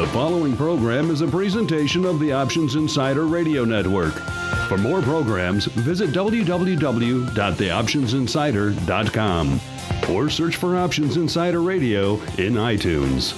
The following program is a presentation of the Options Insider Radio Network. For more programs, visit www.theoptionsinsider.com or search for Options Insider Radio in iTunes.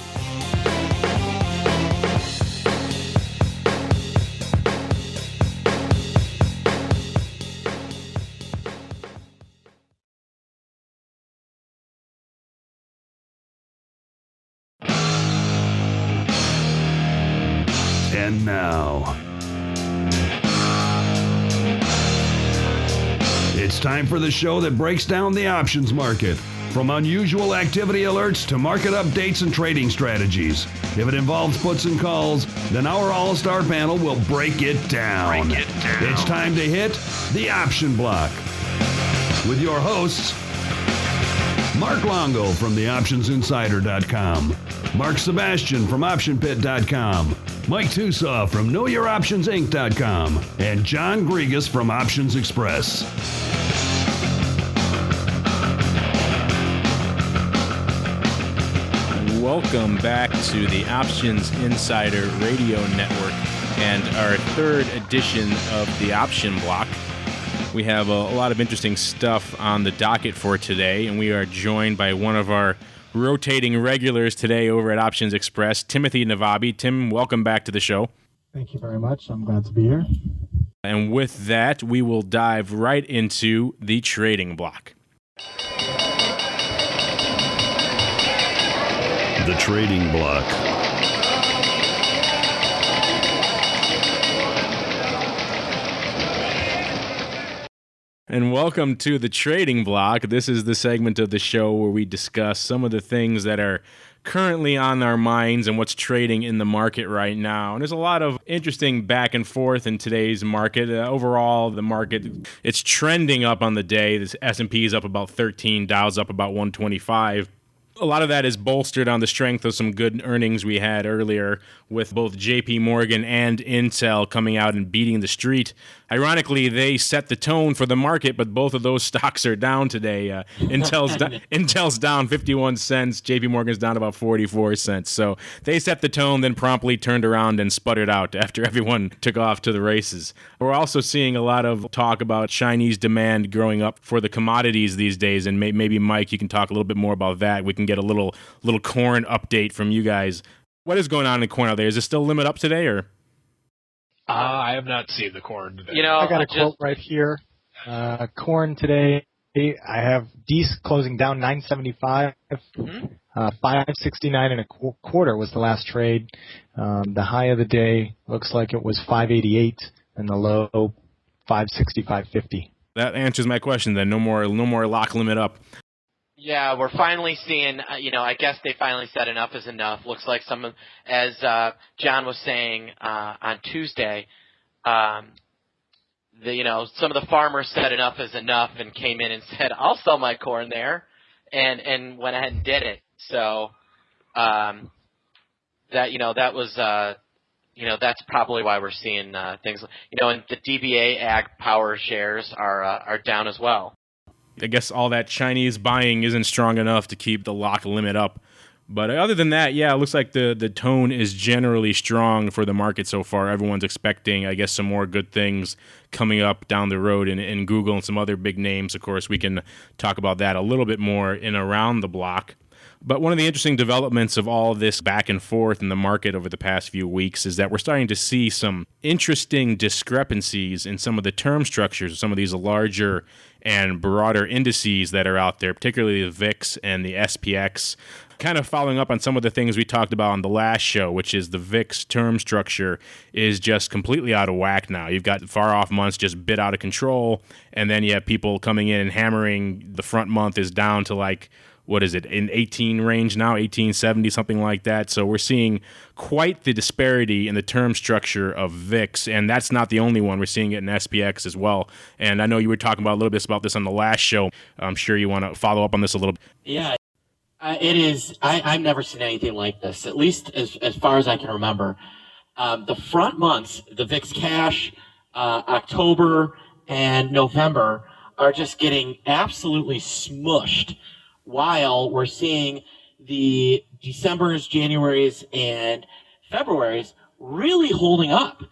And now, it's time for the show that breaks down the options market. From unusual activity alerts to market updates and trading strategies. If it involves puts and calls, then our all-star panel will break it down. It's time to hit the option block. With your hosts, Mark Longo from theoptionsinsider.com, Mark Sebastian from optionpit.com, Mike Tusaw from knowyouroptionsinc.com, and John Grigas from Options Express. Welcome back to the Options Insider Radio Network and our third edition of the Option Block. We have a lot of interesting stuff on the docket for today, and we are joined by one of our rotating regulars today over at Options Express, Timothy Navabi. Tim, welcome back to the show. Thank you very much. I'm glad to be here. And with that, we will dive right into the trading block. The trading block. And welcome to the trading block. This is the segment of the show where we discuss some of the things that are currently on our minds and what's trading in the market right now. And there's a lot of interesting back and forth in today's market. Overall, the market, it's trending up on the day. The S&P is up about 13, Dow's up about 125. A lot of that is bolstered on the strength of some good earnings we had earlier with both JP Morgan and Intel coming out and beating the street. Ironically, they set the tone for the market, but both of those stocks are down today. Intel's down 51 cents. JP Morgan's down about 44 cents. So they set the tone, then promptly turned around and sputtered out after everyone took off to the races. We're also seeing a lot of talk about Chinese demand growing up for the commodities these days, and maybe, Mike, you can talk a little bit more about that. We can get a little corn update from you guys. What is going on in corn out there? Is it still limit up today, or? I have not seen the corn today. You know, I got a quote right here. Corn today, I have Dees closing down 975. 569 and a quarter was the last trade. The high of the day looks like it was 588, and the low 565.50. That answers my question. Then no more lock limit up. Yeah, we're finally seeing, I guess they finally said enough is enough. Looks like as John was saying on Tuesday, some of the farmers said enough is enough and came in and said, I'll sell my corn there, and went ahead and did it. So that was that's probably why we're seeing things. And the DBA Ag Power shares are down as well. I guess all that Chinese buying isn't strong enough to keep the lock limit up. But other than that, yeah, it looks like the tone is generally strong for the market so far. Everyone's expecting, I guess, some more good things coming up down the road in Google and some other big names. Of course, we can talk about that a little bit more in Around the Block. But one of the interesting developments of all this back and forth in the market over the past few weeks is that we're starting to see some interesting discrepancies in some of the term structures of some of these larger and broader indices that are out there, particularly the VIX and the SPX. Kind of following up on some of the things we talked about on the last show, which is the VIX term structure is just completely out of whack now. You've got far off months just bit out of control, and then you have people coming in and hammering the front month is down to like, what is it, in 18 range now, 1870, something like that. So we're seeing quite the disparity in the term structure of VIX, and that's not the only one. We're seeing it in SPX as well. And I know you were talking about a little bit about this on the last show. I'm sure you want to follow up on this a little bit. Yeah, it is. I've never seen anything like this, at least as far as I can remember. The front months, the VIX cash, October and November, are just getting absolutely smushed, while we're seeing the Decembers, Januaries, and February's really holding up.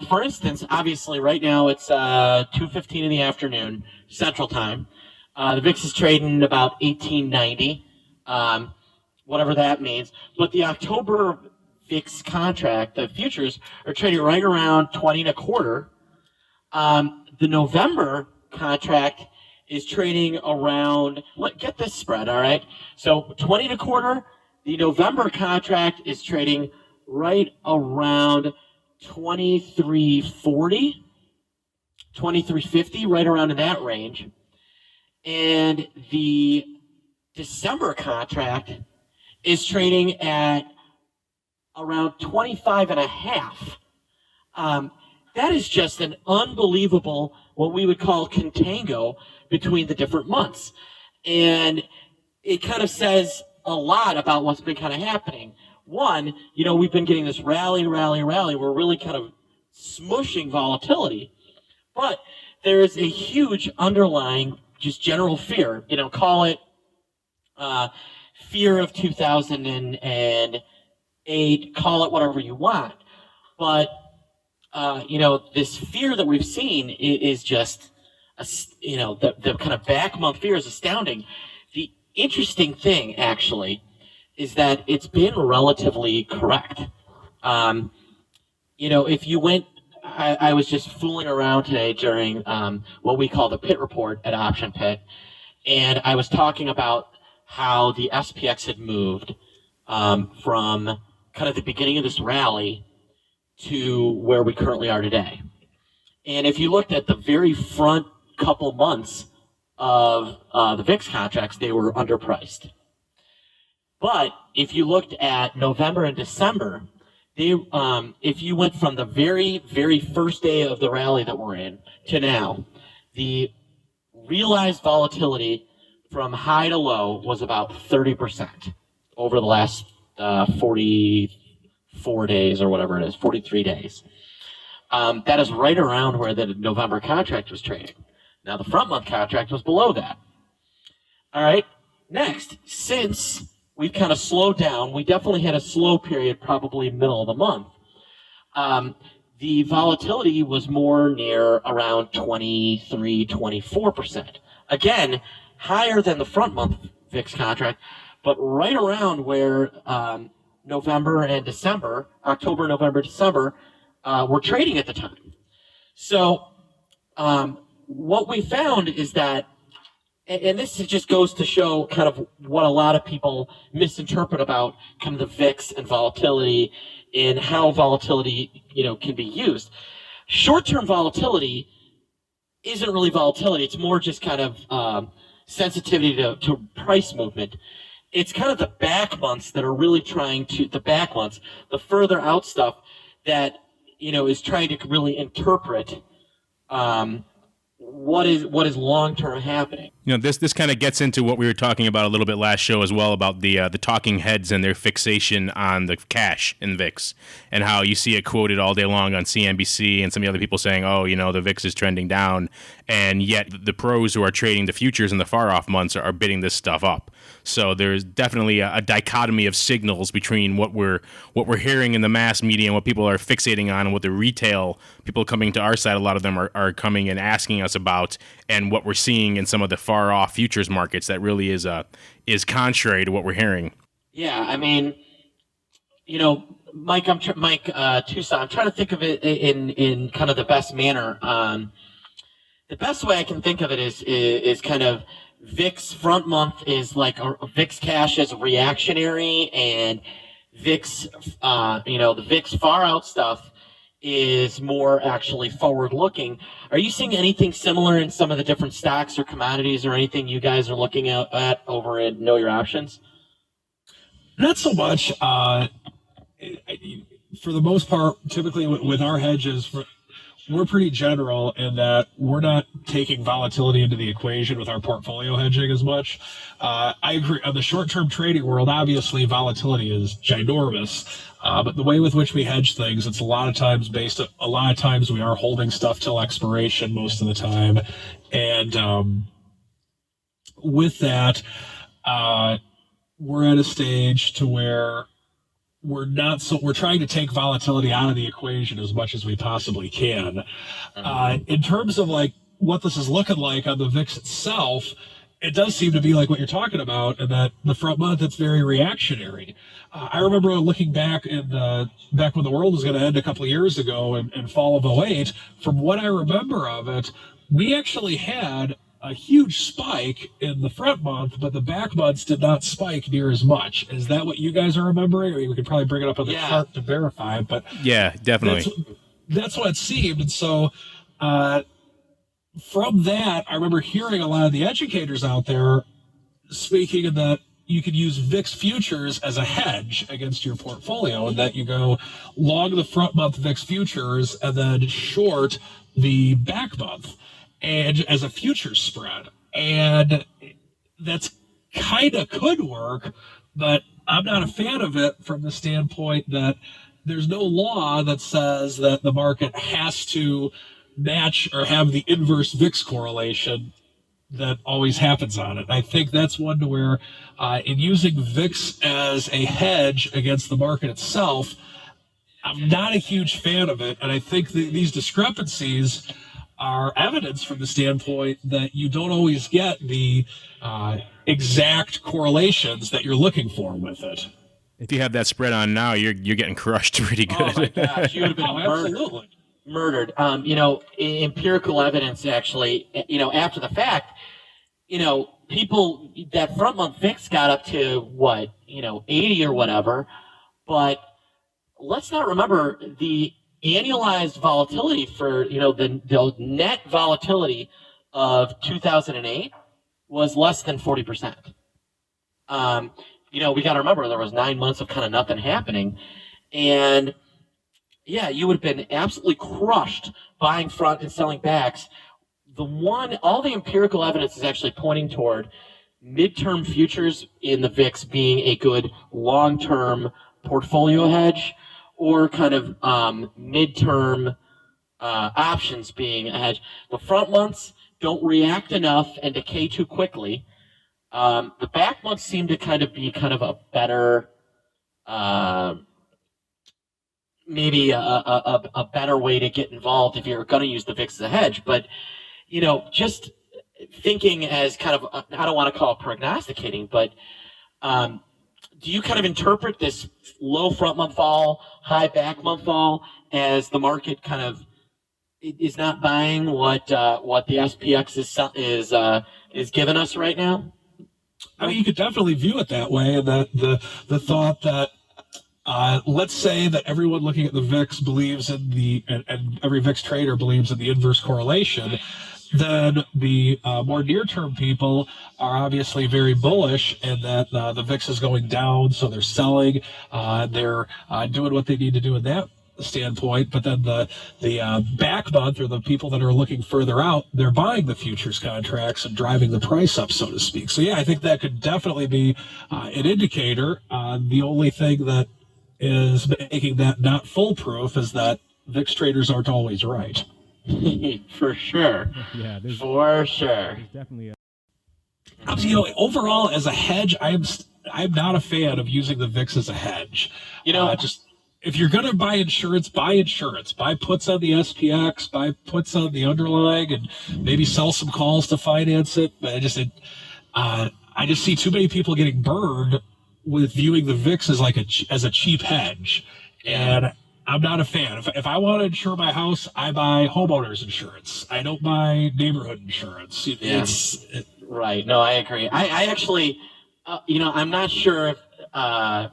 For instance, obviously right now it's 2:15 in the afternoon Central Time. The VIX is trading about 1890, whatever that means. But the October VIX contract, the futures, are trading right around 20 and a quarter. The November contract is trading around, get this spread, all right? So 20 and a quarter, the November contract is trading right around 2340, 2350, right around in that range. And the December contract is trading at around 25 and a half. That is just an unbelievable, what we would call contango between the different months. And it kind of says a lot about what's been kind of happening. One, we've been getting this rally. We're really kind of smushing volatility. But there is a huge underlying, just general fear. Call it fear of 2008, call it whatever you want. But, this fear that we've seen is just, the kind of back month fear is astounding. The interesting thing, actually, is that it's been relatively correct. If you went, I was just fooling around today during what we call the pit report at Option Pit, and I was talking about how the SPX had moved from kind of the beginning of this rally to where we currently are today. And if you looked at the very front couple months of the VIX contracts, they were underpriced. But if you looked at November and December, if you went from the very, very first day of the rally that we're in to now, the realized volatility from high to low was about 30% over the last 44 days or whatever it is, 43 days. That is right around where the November contract was trading. Now, the front month contract was below that. All right. Next, since we've kind of slowed down, we definitely had a slow period probably middle of the month. The volatility was more near around 23, 24%. Again, higher than the front month VIX contract, but right around where November and December, October, November, December, were trading at the time. So what we found is that, and this just goes to show kind of what a lot of people misinterpret about kind of the VIX and volatility and how volatility, can be used. Short-term volatility isn't really volatility. It's more just kind of sensitivity to price movement. It's kind of the back months that are really the further out stuff that, is trying to really interpret what is long-term happening. This kind of gets into what we were talking about a little bit last show as well, about the talking heads and their fixation on the cash in VIX, and how you see it quoted all day long on CNBC and some of the other people saying, the VIX is trending down, and yet the pros who are trading the futures in the far-off months are bidding this stuff up. So there's definitely a dichotomy of signals between what we're hearing in the mass media and what people are fixating on, and what the retail people coming to our side, a lot of them are coming and asking us about, and what we're seeing in some of the far-off futures markets that really is contrary to what we're hearing. Yeah, I mean, Mike, Tucson, I'm trying to think of it in kind of the best manner. The best way I can think of it is kind of VIX front month is like a VIX cash is reactionary, and VIX, the VIX far out stuff is more actually forward looking. Are you seeing anything similar in some of the different stocks or commodities or anything you guys are looking at over at Know Your Options? Not so much. For the most part, typically with our hedges, we're pretty general in that we're not taking volatility into the equation with our portfolio hedging as much. I agree. On the short-term trading world, obviously volatility is ginormous, but the way with which we hedge things, it's a lot of times we are holding stuff till expiration most of the time, and with that, we're at a stage to where we're trying to take volatility out of the equation as much as we possibly can. In terms of like what this is looking like on the VIX itself, it does seem to be like what you're talking about, and that the front month it's very reactionary. I remember looking back back when the world was going to end a couple of years ago in fall of '08. From what I remember of it, we actually had a huge spike in the front month, but the back months did not spike near as much. Is that what you guys are remembering? I mean, we could probably bring it up on the chart to verify, but yeah, definitely. That's what it seemed. And so from that, I remember hearing a lot of the educators out there speaking of that you could use VIX futures as a hedge against your portfolio, and that you go long the front month VIX futures and then short the back month and as a futures spread. And that's kind of could work, but I'm not a fan of it from the standpoint that there's no law that says that the market has to match or have the inverse VIX correlation that always happens on it. I think that's one to where in using VIX as a hedge against the market itself, I'm not a huge fan of it. And I think these discrepancies are evidence from the standpoint that you don't always get the exact correlations that you're looking for with it. If you have that spread on now, you're getting crushed pretty good. Oh my gosh, you would have been murdered. Empirical evidence actually, after the fact, people, that front month VIX got up to what, 80 or whatever, but let's not remember the annualized volatility for, the net volatility of 2008 was less than 40%. We got to remember there was 9 months of kind of nothing happening. And yeah, you would have been absolutely crushed buying front and selling backs. All the empirical evidence is actually pointing toward midterm futures in the VIX being a good long-term portfolio hedge, or kind of midterm options being a hedge. The front months don't react enough and decay too quickly. The back months seem to kind of be a better, maybe a better way to get involved if you're going to use the VIX as a hedge. But, just thinking as kind of, I don't want to call it prognosticating, but do you kind of interpret this low front month fall, high back month fall as the market kind of is not buying what the SPX is giving us right now? I mean, you could definitely view it that way, and that the thought that let's say that everyone looking at the VIX believes in and every VIX trader believes in the inverse correlation, then the more near-term people are obviously very bullish, and that the VIX is going down, so they're selling, they're doing what they need to do in that standpoint. But then the back month, or the people that are looking further out, they're buying the futures contracts and driving the price up, so to speak. So yeah, I think that could definitely be an indicator. The only thing that is making that not foolproof is that VIX traders aren't always right. For sure. Yeah, for sure. There's definitely Overall, as a hedge, I'm not a fan of using the VIX as a hedge. Just if you're going to buy insurance, buy insurance. Buy puts on the SPX, buy puts on the underlying, and maybe sell some calls to finance it. But I just see too many people getting burned with viewing the VIX as a cheap hedge, and I'm not a fan. If I want to insure my house, I buy homeowners insurance. I don't buy neighborhood insurance. Right. No, I agree. I actually, I'm not sure if I'm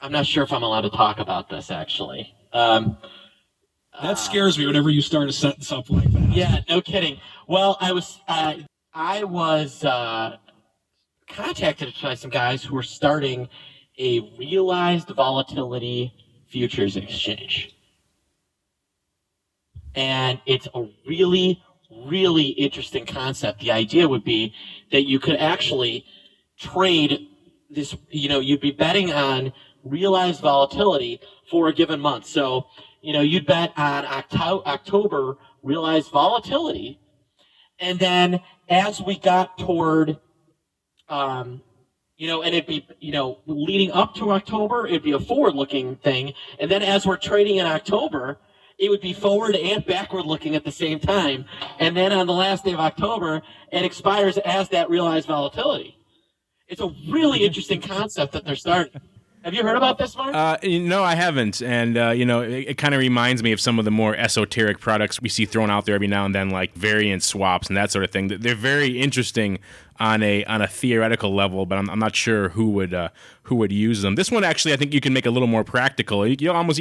I'm allowed to talk about this. Actually, that scares me whenever you start a sentence up like that. Yeah. No kidding. Well, I was contacted by some guys who were starting a realized volatility futures exchange. And it's a really, really interesting concept. The idea would be that you could actually trade this, you'd be betting on realized volatility for a given month. So, you'd bet on October realized volatility. And then as we got toward And it'd be, leading up to October, it'd be a forward-looking thing. And then as we're trading in October, it would be forward and backward-looking at the same time. And then on the last day of October, it expires as that realized volatility. It's a really interesting concept that they're starting. Have you heard about this, Mark? No, I haven't. And, it kind of reminds me of some of the more esoteric products we see thrown out there every now and then, like variance swaps and that sort of thing. They're very interesting on a theoretical level, but I'm not sure who would use them. This one, actually, I think you can make a little more practical. You could almost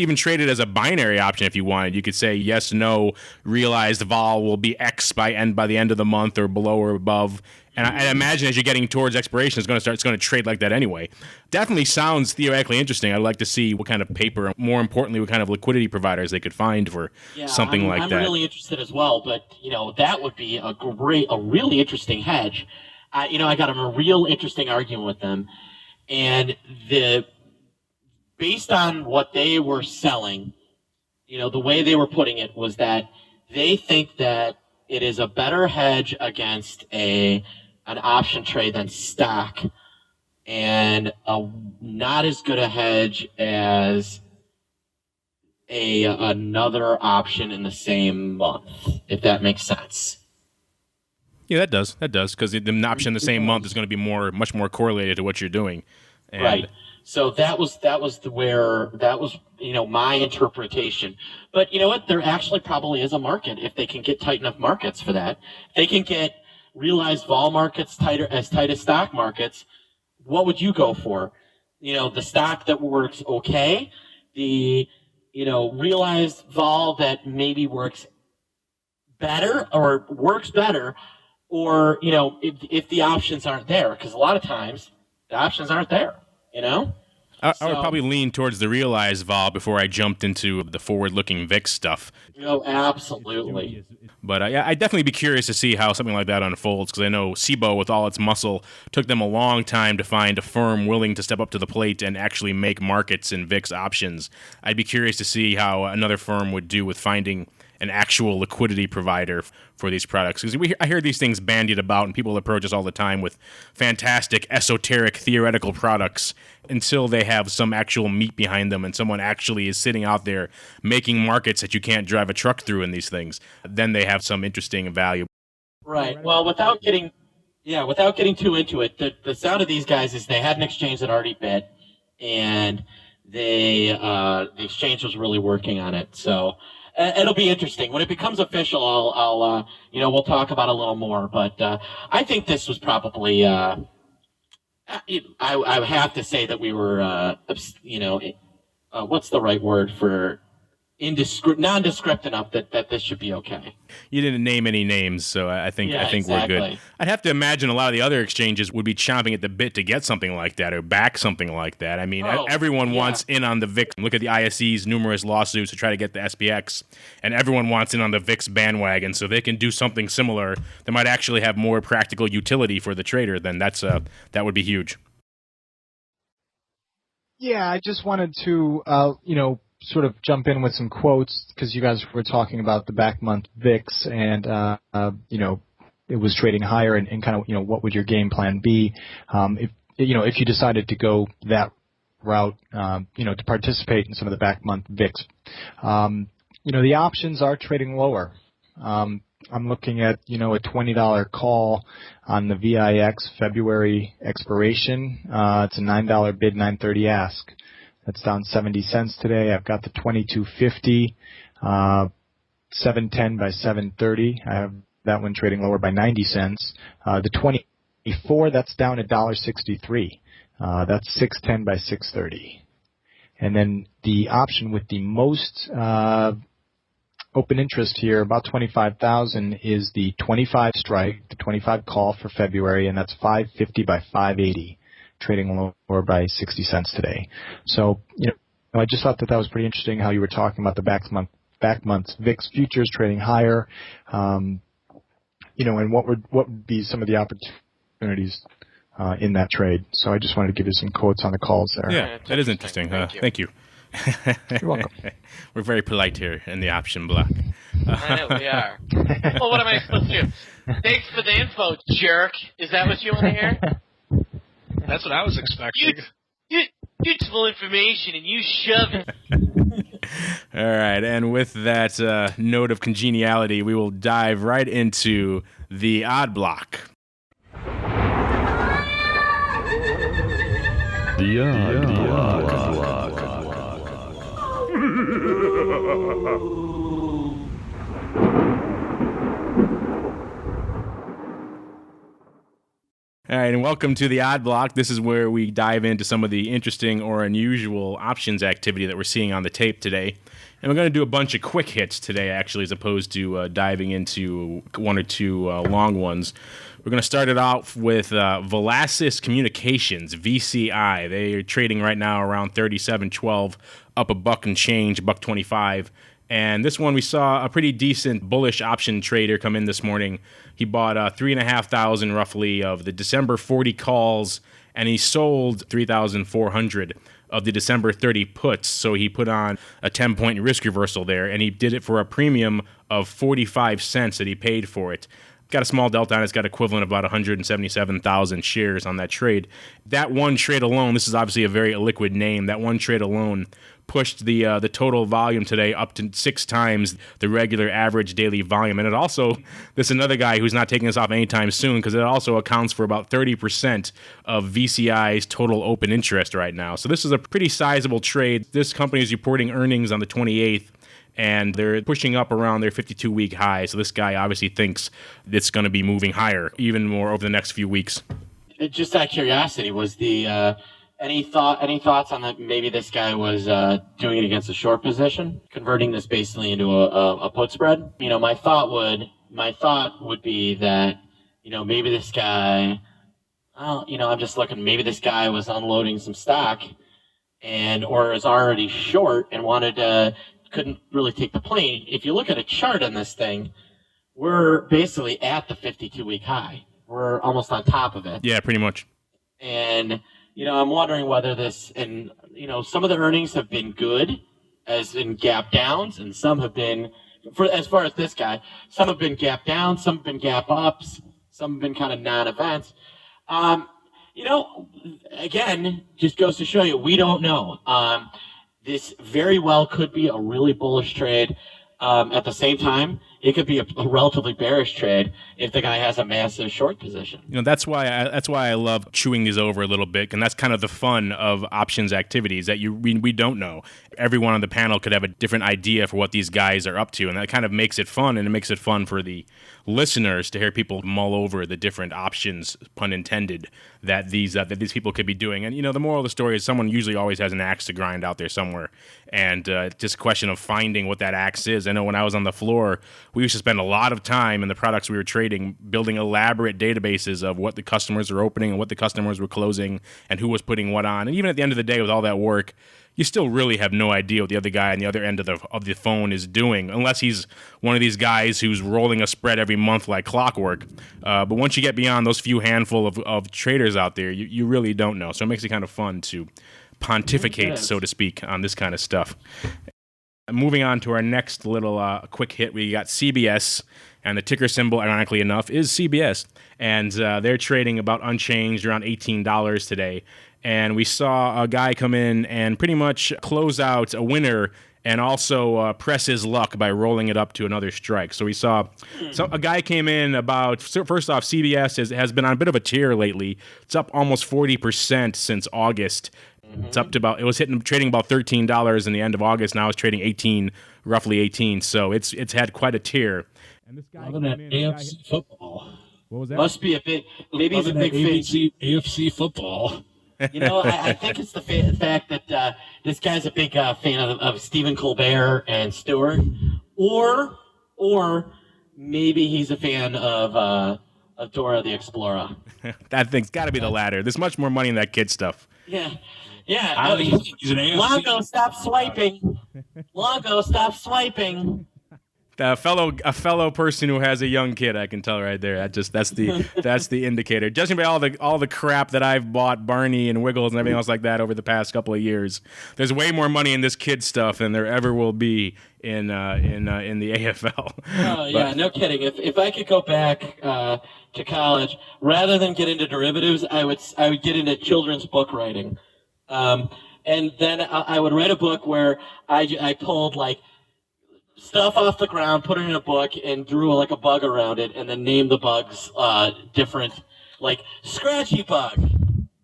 even trade it as a binary option if you wanted. You could say yes, no, realized vol will be X by the end of the month, or below or above. And I imagine as you're getting towards expiration, it's going to trade like that anyway. Definitely sounds theoretically interesting. I'd like to see what kind of paper, more importantly, what kind of liquidity providers they could find for something like that. I'm really interested as well, but that would be a really interesting hedge. I got a real interesting argument with them, and based on what they were selling, the way they were putting it was that they think that it is a better hedge against an option trade than stock, and not as good a hedge as another option in the same month, if that makes sense. Yeah, that does, because the option in the same month is going to be much more correlated to what you're doing. And right. So that was my interpretation. But you know what? There actually probably is a market if they can get tight enough markets for that. They can get realized vol markets tight as stock markets. What would you go for? The stock that works okay, the realized vol that maybe works better, or if the options aren't there, because a lot of times the options aren't there. I would probably lean towards the realized vol before I jumped into the forward-looking VIX stuff. Absolutely. But I'd definitely be curious to see how something like that unfolds, because I know SIBO, with all its muscle, took them a long time to find a firm willing to step up to the plate and actually make markets in VIX options. I'd be curious to see how another firm would do with finding an actual liquidity provider for these products. Because I hear these things bandied about, and people approach us all the time with fantastic, esoteric, theoretical products until they have some actual meat behind them and someone actually is sitting out there making markets that you can't drive a truck through in these things. Then they have some interesting value. Right. Well, without getting too into it, the sound of these guys is they had an exchange that already bit, and the exchange was really working on it. So it'll be interesting. When it becomes official, I'll we'll talk about it a little more. But I think this was probably, I have to say that we were, what's the right word for nondescript enough that this should be okay. You didn't name any names, so I think exactly. We're good. I'd have to imagine a lot of the other exchanges would be chomping at the bit to get something like that or back something like that. I mean, everyone wants in on the VIX. Look at the ISE's numerous lawsuits to try to get the SPX, and everyone wants in on the VIX bandwagon, so they can do something similar that might actually have more practical utility for the trader. Then that would be huge. Yeah, I just wanted to, sort of jump in with some quotes, because you guys were talking about the back month VIX, and it was trading higher, and kind of what would your game plan be if you decided to go that route, to participate in some of the back month VIX. The options are trading lower. I'm looking at a $20 call on the VIX February expiration. It's a $9 bid, $9.30 ask. That's down 70 cents today. I've got the 2250, 710 by 730. I have that one trading lower by 90 cents. The 24, that's down $1.63. That's 610 by 630. And then the option with the most open interest here, about 25,000, is the 25 strike, the 25 call for February, and that's 550 by 580. Trading lower by 60 cents today. So, I just thought that was pretty interesting how you were talking about the back month's VIX futures trading higher, and what would be some of the opportunities in that trade. So I just wanted to give you some quotes on the calls there. Yeah, that is interesting. Thank you. You're welcome. We're very polite here in the option block. I know we are. Well, what am I supposed to do? Thanks for the info, jerk. Is that what you want to hear? That's what I was expecting. Useful information, and you shove it. All right, and with that note of congeniality, we will dive right into the odd block. The odd block. All right, and welcome to the Odd Block. This is where we dive into some of the interesting or unusual options activity that we're seeing on the tape today. And we're going to do a bunch of quick hits today, actually, as opposed to diving into one or two long ones. We're going to start it off with Velasys Communications, VCI. They are trading right now around 37.12, up a buck and change, $1.25. And this one, we saw a pretty decent bullish option trader come in this morning. He bought 3,500 roughly of the December 40 calls, and he sold 3,400 of the December 30 puts. So he put on a 10-point risk reversal there, and he did it for a premium of 45 cents that he paid for it. Got a small delta on it. It's got equivalent of about 177,000 shares on that trade. That one trade alone, this is obviously a very illiquid name, that one trade alone pushed the total volume today up to 6 times the regular average daily volume. And it also, this is another guy who's not taking this off anytime soon, because it also accounts for about 30% of VCI's total open interest right now. So this is a pretty sizable trade. This company is reporting earnings on the 28th. And they're pushing up around their 52-week high. So this guy obviously thinks it's going to be moving higher, even more over the next few weeks. Just out of curiosity, was the any thoughts on that? Maybe this guy was doing it against a short position, converting this basically into a put spread. You know, my thought would be that, you know, maybe this guy, I'm just looking. Maybe this guy was unloading some stock, or is already short and couldn't really take the plane. If you look at a chart on this thing, we're basically at the 52-week high. We're almost on top of it. Yeah, pretty much. And, you know, I'm wondering whether this, and, you know, some of the earnings have been good, as in gap downs, and some have been, as far as this guy, some have been gap downs, some have been gap ups, some have been kind of non-events. You know, again, just goes to show you, we don't know. This very well could be a really bullish trade. At the same time, it could be a relatively bearish trade if the guy has a massive short position. You know, that's why I love chewing these over a little bit, and that's kind of the fun of options activities, that we don't know. Everyone on the panel could have a different idea for what these guys are up to, and that kind of makes it fun, and it makes it fun for the listeners to hear people mull over the different options, pun intended, that these people could be doing. And, you know, the moral of the story is someone usually always has an axe to grind out there somewhere, and just a question of finding what that axe is. I know when I was on the floor, we used to spend a lot of time in the products we were trading building elaborate databases of what the customers were opening and what the customers were closing and who was putting what on. And even at the end of the day, with all that work, you still really have no idea what the other guy on the other end of the phone is doing, unless he's one of these guys who's rolling a spread every month like clockwork. But once you get beyond those few handful of traders out there, you really don't know. So it makes it kind of fun to pontificate, so to speak, on this kind of stuff. Moving on to our next little quick hit, we got CBS, and the ticker symbol, ironically enough, is CBS. And they're trading about unchanged, around $18 today. And we saw a guy come in and pretty much close out a winner and also press his luck by rolling it up to another strike. So we saw a guy came in first off, CBS has been on a bit of a tear lately. It's up almost 40% since August. It's up to trading about $13 in the end of August. Now it's trading roughly 18. So it's had quite a tear. And this guy Other than AFC football. What was that? Must be a big, maybe he's a big fan. AFC football. You know, I think it's the fact that this guy's a big fan of Stephen Colbert and Stewart, or maybe he's a fan of Dora the Explorer. That thing's got to be the latter. There's much more money in that kid stuff. Yeah. He's an AFC. Longo, stop swiping. Longo, stop swiping. A fellow person who has a young kid, I can tell right there. That's the indicator. Judging by all the crap that I've bought, Barney and Wiggles and everything else like that over the past couple of years, there's way more money in this kid stuff than there ever will be in the AFL. Oh yeah, no kidding. If I could go back to college, rather than get into derivatives, I would get into children's book writing, and then I would write a book where I pulled like stuff off the ground, put it in a book, and drew like a bug around it, and then named the bugs different, like scratchy bug,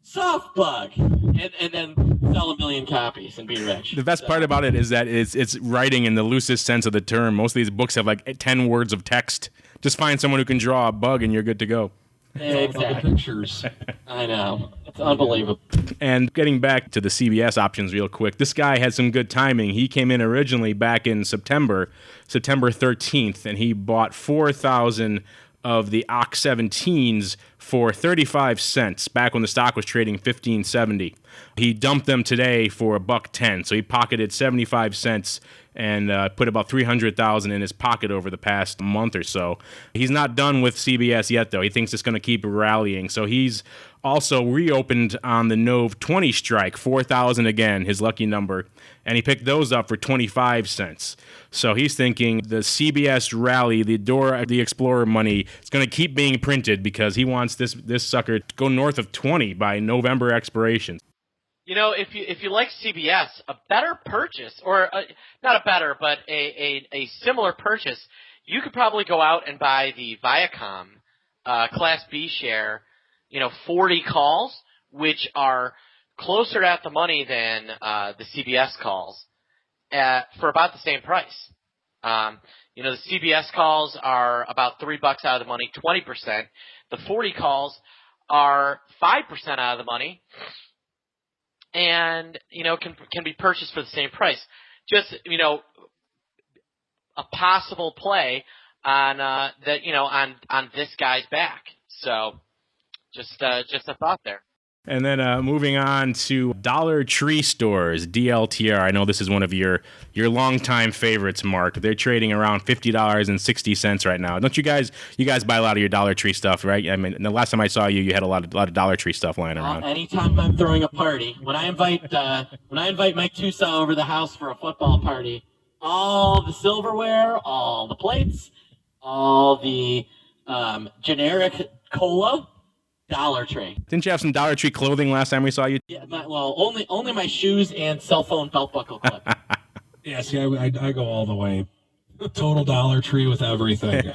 soft bug, and then sell 1 million copies and be rich. The best part about it is that it's writing in the loosest sense of the term. Most of these books have like 10 words of text. Just find someone who can draw a bug, and you're good to go. Exactly. Pictures. I know. It's unbelievable. And getting back to the CBS options real quick, this guy had some good timing. He came in originally back in September 13th, and he bought 4,000 of the OX17s for 35 cents back when the stock was trading $15.70. He dumped them today for $1.10, so he pocketed 75 cents and put about $300,000 in his pocket over the past month or so. He's not done with CBS yet, though. He thinks it's going to keep rallying. So he's also reopened on the Nove 20 strike, 4,000 again, his lucky number, and he picked those up for 25 cents. So he's thinking the CBS rally, the Dora the Explorer money, is going to keep being printed because he wants this sucker to go north of 20 by November expiration. You know, if you like CBS, a better purchase, or not a better, but a similar purchase, you could probably go out and buy the Viacom Class B share, 40 calls, which are closer at the money than the CBS calls, for about the same price. The CBS calls are about $3 out of the money, 20%. The 40 calls are 5% out of the money, and can be purchased for the same price. Just a possible play on on this guy's back. So just a thought there. And then moving on to Dollar Tree stores, DLTR. I know this is one of your longtime favorites, Mark. They're trading around $50.60 right now. Don't you guys buy a lot of your Dollar Tree stuff, right? I mean, the last time I saw you had a lot of Dollar Tree stuff lying around. Anytime I'm throwing a party, when I invite Mike Tusa over the house for a football party, all the silverware, all the plates, all the generic cola, Dollar Tree. Didn't you have some Dollar Tree clothing last time we saw you? Yeah, only my shoes and cell phone belt buckle clip. Yeah, see, I go all the way. Total Dollar Tree with everything.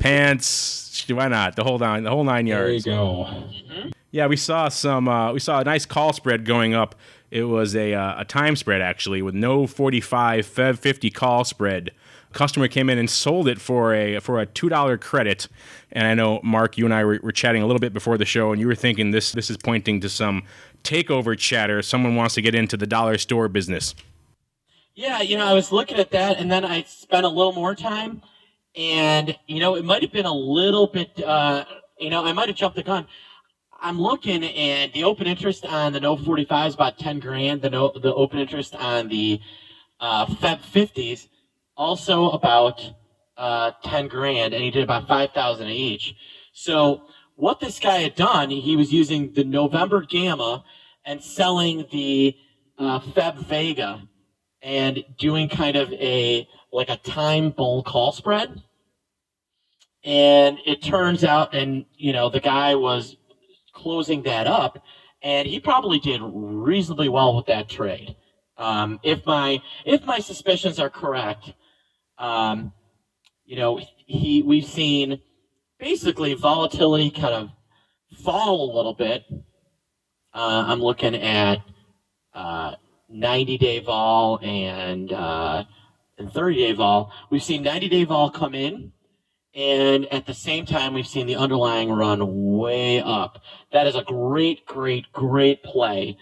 Pants, why not? The whole 9 yards. There you go. Mm-hmm. Yeah, we saw a nice call spread going up. It was a time spread actually with no 45 Fev 50 call spread. Customer came in and sold it for a $2 credit. And I know, Mark, you and I were chatting a little bit before the show, and you were thinking this is pointing to some takeover chatter. Someone wants to get into the dollar store business. Yeah, I was looking at that, and then I spent a little more time, and, it might have been a little bit, I might have jumped the gun. I'm looking, and the open interest on the Nove 45 is about $10,000. The open interest on the Feb 50s also about $10,000, and he did about 5,000 each. So what this guy had done, he was using the November Gamma and selling the Feb Vega and doing kind of a time bull call spread. And it turns out, and the guy was closing that up, and he probably did reasonably well with that trade. If my suspicions are correct, we've seen basically volatility kind of fall a little bit. I'm looking at 90-day vol and 30-day vol. We've seen 90-day vol come in, and at the same time, we've seen the underlying run way up. That is a great, great, great play.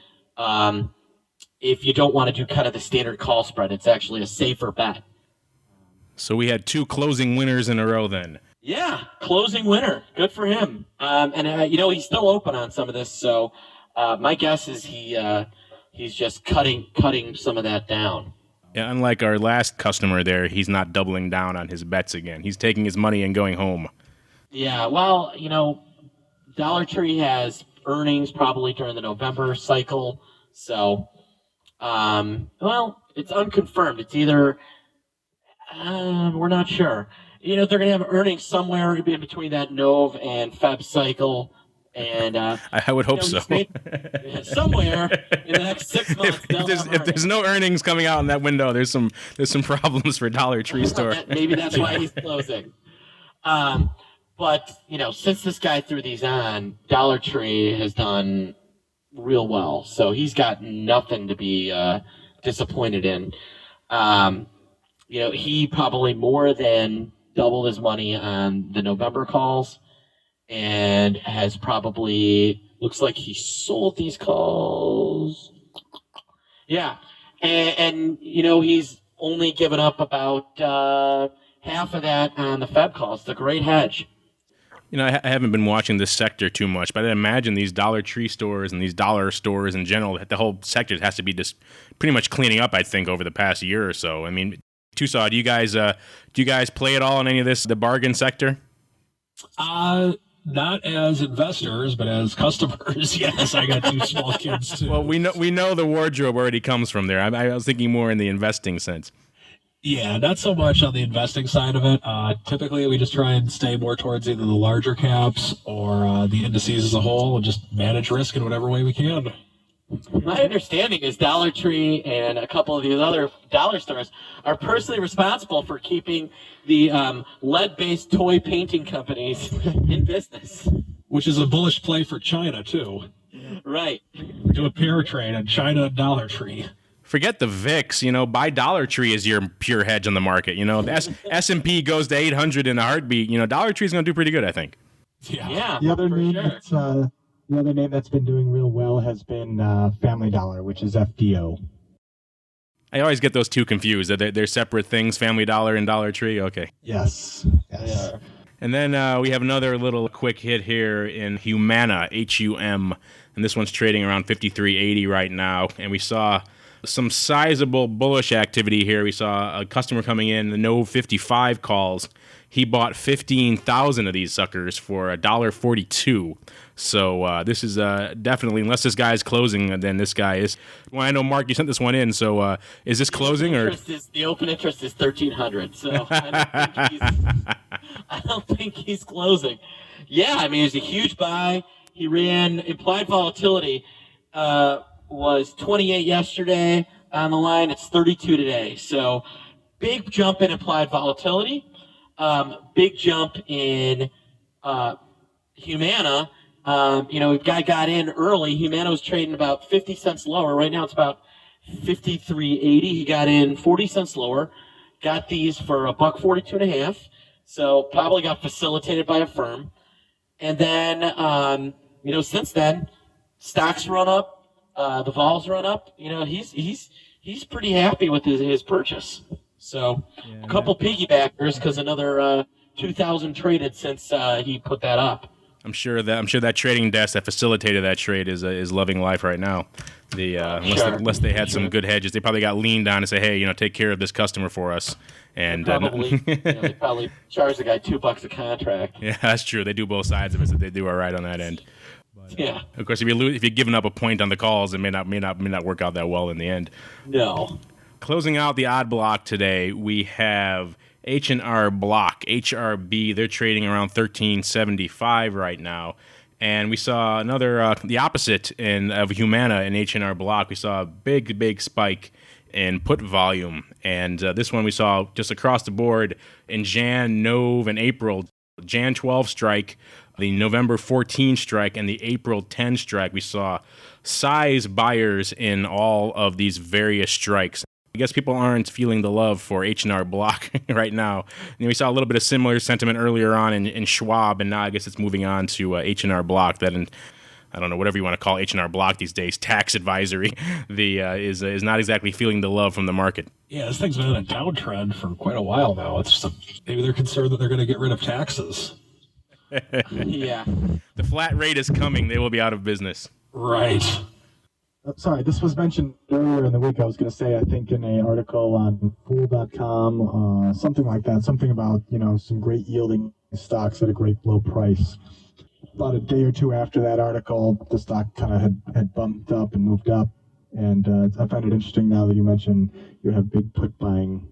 If you don't want to do kind of the standard call spread, it's actually a safer bet. So we had two closing winners in a row then. Yeah, closing winner. Good for him. And he's still open on some of this, so my guess is he's just cutting some of that down. Yeah, unlike our last customer there, he's not doubling down on his bets again. He's taking his money and going home. Yeah, well, Dollar Tree has earnings probably during the November cycle. So, it's unconfirmed. It's either, we're not sure. They're going to have earnings somewhere in between that Nov and Feb cycle. And I would hope so. Somewhere in the next 6 months, if there's no earnings coming out in that window, there's some problems for Dollar Tree store. Maybe that's why he's closing. But since this guy threw these on, Dollar Tree has done real well. So he's got nothing to be disappointed in. He probably more than doubled his money on the November calls. And has probably, looks like he sold these calls. Yeah. And he's only given up about half of that on the Feb calls. It's a great hedge. I haven't been watching this sector too much, but I imagine these Dollar Tree stores and these dollar stores in general, the whole sector has to be just pretty much cleaning up, I think, over the past year or so. I mean, Tusaw, do you guys play at all in any of this, the bargain sector? Not as investors, but as customers. Yes, I got 2 small kids too. Well, we know the wardrobe already comes from there. I was thinking more in the investing sense. Yeah, not so much on the investing side of it. Typically, we just try and stay more towards either the larger caps or the indices as a whole, and just manage risk in whatever way we can. My understanding is Dollar Tree and a couple of these other dollar stores are personally responsible for keeping the lead-based toy painting companies in business. Which is a bullish play for China, too. Right. We do a pair trade on China and Dollar Tree. Forget the VIX, buy Dollar Tree as your pure hedge on the market. The S&P goes to 800 in a heartbeat. Dollar Tree's going to do pretty good, I think. Yeah. The other name that's been doing real well has been Family Dollar, which is FDO. I always get those two confused. They're separate things, Family Dollar and Dollar Tree. Okay. Yes. Yeah. And then we have another little quick hit here in Humana, HUM, and this one's trading around 53.80 right now. And we saw some sizable bullish activity here. We saw a customer coming in, the No 55 calls. He bought 15,000 of these suckers for $1.42. So this is definitely, unless this guy is closing, then this guy is. Well, I know, Mark, you sent this one in. So is this closing or? The open interest is 1,300. So I don't think he's closing. Yeah, I mean, it's a huge buy. He ran implied volatility was 28 yesterday on the line. It's 32 today. So big jump in implied volatility. Big jump in Humana. Guy got in early. Humana was trading about 50 cents lower. Right now it's about 53.80. He got in 40 cents lower. Got these for $1.42.5. So probably got facilitated by a firm. And then, since then, stocks run up. The vols run up. He's pretty happy with his purchase. So a couple piggybackers because another 2,000 traded since he put that up. I'm sure that trading desk that facilitated that trade is loving life right now. Unless they had some good hedges, they probably got leaned on and say, hey, take care of this customer for us. And they probably charge the guy $2 a contract. Yeah, that's true. They do both sides of it, so they do all right on that end. But, yeah. Of course, if you're giving up a point on the calls, it may not work out that well in the end. No. Closing out the odd block today, we have H&R Block, HRB. They're trading around 13.75 right now. And we saw another, the opposite of Humana and H&R Block. We saw a big spike in put volume. And this one we saw just across the board in Jan, Nov, and April. Jan 12 strike, the November 14 strike, and the April 10 strike. We saw size buyers in all of these various strikes. I guess people aren't feeling the love for H&R Block right now. And we saw a little bit of similar sentiment earlier on in Schwab, and now I guess it's moving on to H&R Block. That, I don't know, whatever you want to call H&R Block these days, tax advisory, is not exactly feeling the love from the market. Yeah, this thing's been in a downtrend for quite a while now. It's just maybe they're concerned that they're going to get rid of taxes. Yeah. The flat rate is coming. They will be out of business. Right. Sorry, this was mentioned earlier in the week. I was going to say, I think in an article on Fool.com, something like that, something about, some great yielding stocks at a great low price. About a day or two after that article, the stock kind of had bumped up and moved up. And I find it interesting now that you mentioned you have big put buying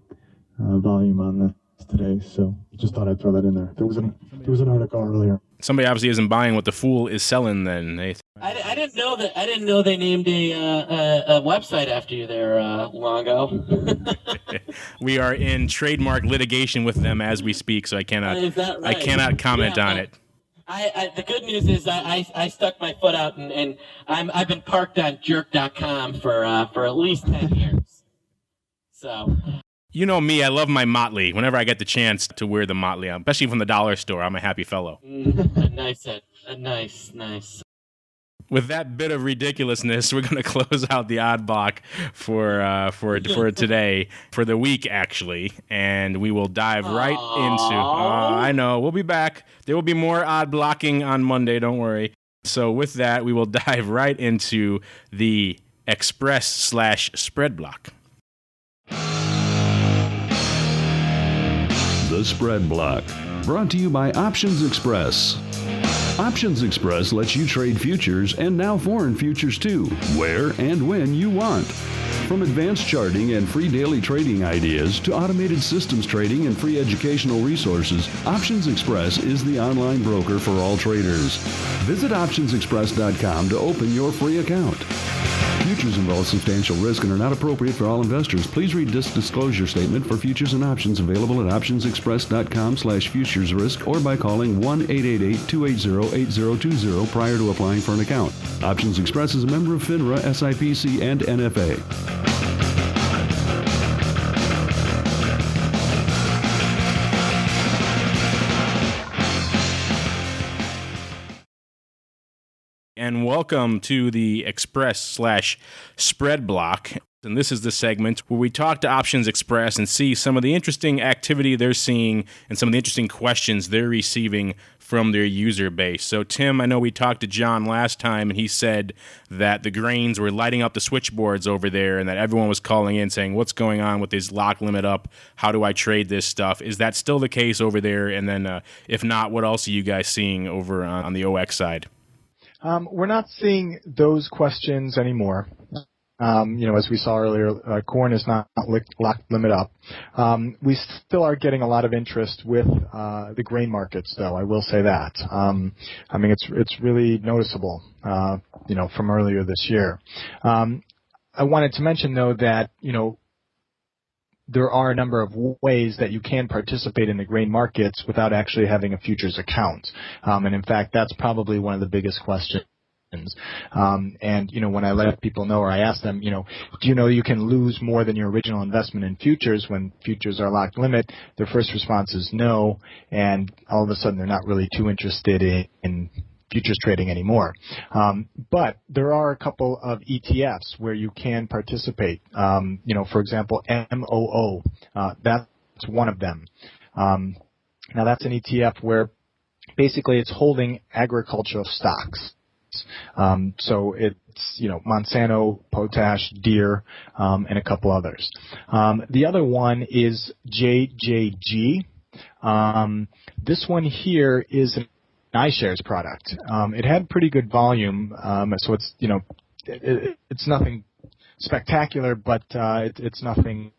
volume on this today. So just thought I'd throw that in there. There was an article earlier. Somebody obviously isn't buying what the Fool is selling. Then I didn't know that. I didn't know they named a website after you there, Longo. We are in trademark litigation with them as we speak, so I cannot. Is that right? I cannot comment on it. The good news is I stuck my foot out and I've been parked on jerk.com for at least 10 years. So. You know me, I love my motley. Whenever I get the chance to wear the motley, especially from the dollar store, I'm a happy fellow. Nice. With that bit of ridiculousness, we're going to close out the odd block for today, for the week actually, and we will dive right into. I know we'll be back. There will be more odd blocking on Monday. Don't worry. So with that, we will dive right into the Express/spread block. The Spread Block, brought to you by Options Express. Options Express lets you trade futures and now foreign futures too, where and when you want. From advanced charting and free daily trading ideas to automated systems trading and free educational resources, Options Express is the online broker for all traders. Visit optionsexpress.com to open your free account. Futures involve substantial risk and are not appropriate for all investors. Please read this disclosure statement for futures and options available at optionsexpress.com/futures risk or by calling 1-888-280-8020 prior to applying for an account. Options Express is a member of FINRA, SIPC, and NFA. And welcome to the Express/spread block. And this is the segment where we talk to Options Express and see some of the interesting activity they're seeing and some of the interesting questions they're receiving from their user base. So, Tim, I know we talked to John last time, and he said that the grains were lighting up the switchboards over there and that everyone was calling in saying, what's going on with this lock limit up? How do I trade this stuff? Is that still the case over there? And then, if not, what else are you guys seeing over on the OX side? We're not seeing those questions anymore. As we saw earlier, corn is not locked limit up. We still are getting a lot of interest with the grain markets, though. I will say that. It's really noticeable, from earlier this year. I wanted to mention, though, that there are a number of ways that you can participate in the grain markets without actually having a futures account. And in fact, that's probably one of the biggest questions. When I let people know or I ask them, do you know you can lose more than your original investment in futures when futures are locked limit? Their first response is no. And all of a sudden they're not really too interested in futures trading anymore. But there are a couple of ETFs where you can participate. For example, MOO, that's one of them. Now that's an ETF where basically it's holding agricultural stocks. So it's, Monsanto, Potash, Deere, and a couple others. The other one is JJG. This one here is an iShares product. It had pretty good volume, so it's, it's nothing spectacular, but it's nothing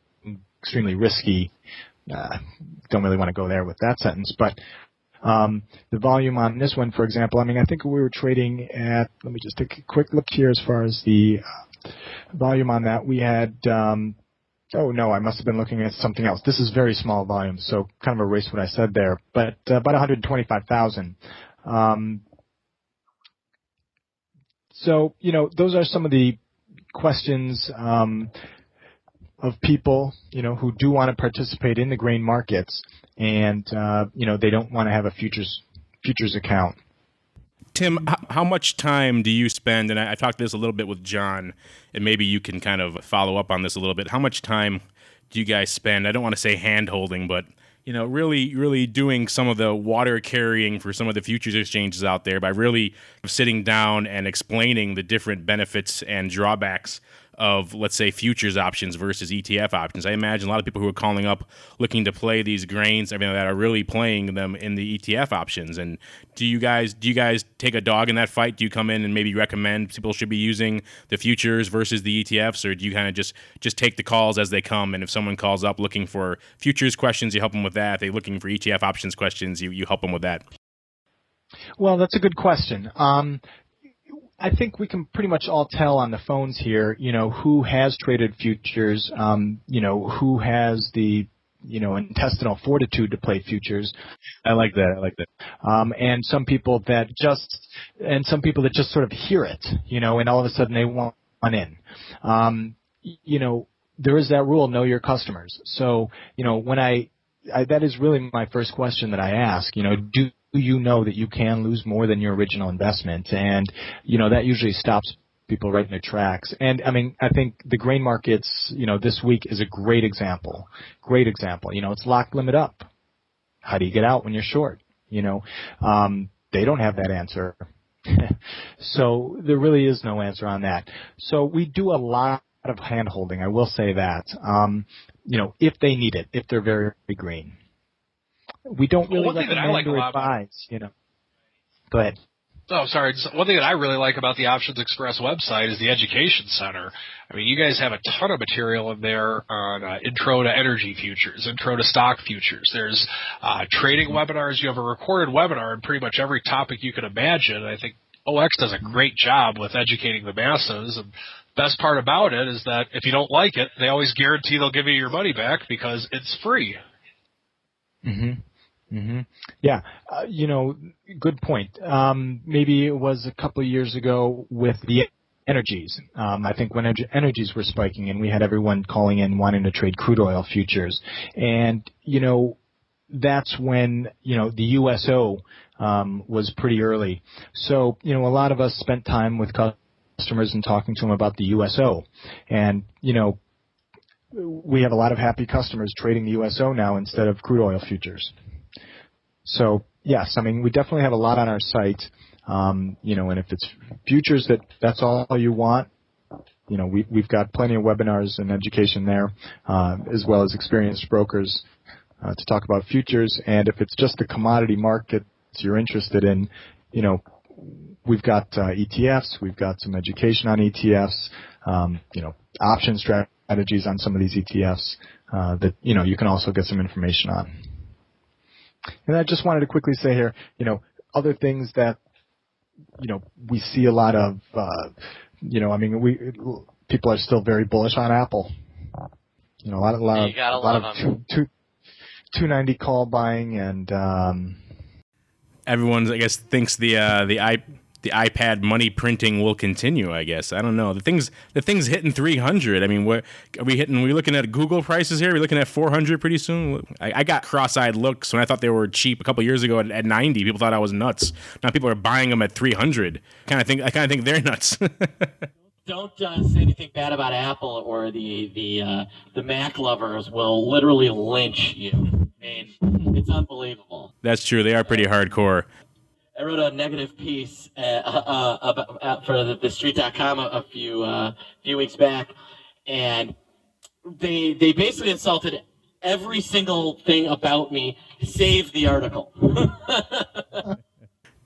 extremely risky. Don't really want to go there with that sentence, but the volume on this one, for example, I think we were trading at, let me just take a quick look here as far as the volume on that. We had, I must have been looking at something else. This is very small volume, so kind of erase what I said there, but about 125,000. So, those are some of the questions of people, who do want to participate in the grain markets, and they don't want to have a futures account. Tim, how much time do you spend, and I talked this a little bit with John, and maybe you can kind of follow up on this a little bit. How much time do you guys spend, I don't want to say hand-holding, but really doing some of the water carrying for some of the futures exchanges out there by really sitting down and explaining the different benefits and drawbacks of, let's say, futures options versus ETF options. I imagine a lot of people who are calling up looking to play these grains, that are really playing them in the ETF options. And do you guys take a dog in that fight? Do you come in and maybe recommend people should be using the futures versus the ETFs, or do you kind of just take the calls as they come? And if someone calls up looking for futures questions, you help them with that. If they're looking for ETF options questions, you help them with that. Well, that's a good question. I think we can pretty much all tell on the phones here, who has traded futures, who has the, intestinal fortitude to play futures. I like that. And some people that just sort of hear it, and all of a sudden they want in. There is that rule, know your customers. So, when I that is really my first question that I ask, do you know that you can lose more than your original investment? And, that usually stops people right in their tracks. And, I think the grain markets, this week is a great example. It's lock, limit up. How do you get out when you're short? They don't have that answer. So there really is no answer on that. So we do a lot of hand-holding, I will say that, if they need it, if they're very green. We don't really recommend or advise, Go ahead. Oh, sorry. One thing that I really like about the Options Express website is the Education Center. You guys have a ton of material in there on intro to energy futures, intro to stock futures. There's trading webinars. You have a recorded webinar on pretty much every topic you can imagine. I think OX does a great job with educating the masses. And best part about it is that if you don't like it, they always guarantee they'll give you your money back because it's free. Yeah, good point. Maybe it was a couple of years ago with the energies. I think when energies were spiking and we had everyone calling in wanting to trade crude oil futures. And, that's when, the USO was pretty early. So, a lot of us spent time with customers and talking to them about the USO. And, we have a lot of happy customers trading the USO now instead of crude oil futures. So, yes, we definitely have a lot on our site, and if it's futures that's all you want, we've got plenty of webinars and education there, as well as experienced brokers to talk about futures. And if it's just the commodity markets you're interested in, we've got ETFs, we've got some education on ETFs, option strategies on some of these ETFs that, you can also get some information on. And I just wanted to quickly say here, other things that, we see a lot of, people are still very bullish on Apple. A lot of 290 call buying and, everyone's, I guess, thinks the iPad money printing will continue, I guess. I don't know. The thing's hitting 300. What are we hitting? Are we looking at Google prices here? Are we looking at 400 pretty soon? I got cross-eyed looks when I thought they were cheap a couple years ago at 90. People thought I was nuts. Now people are buying them at 300. I kind of think they're nuts. Don't say anything bad about Apple, or the Mac lovers will literally lynch you. It's unbelievable. That's true. They are pretty hardcore. I wrote a negative piece about for the Street.com a few weeks back, and they basically insulted every single thing about me, save the article.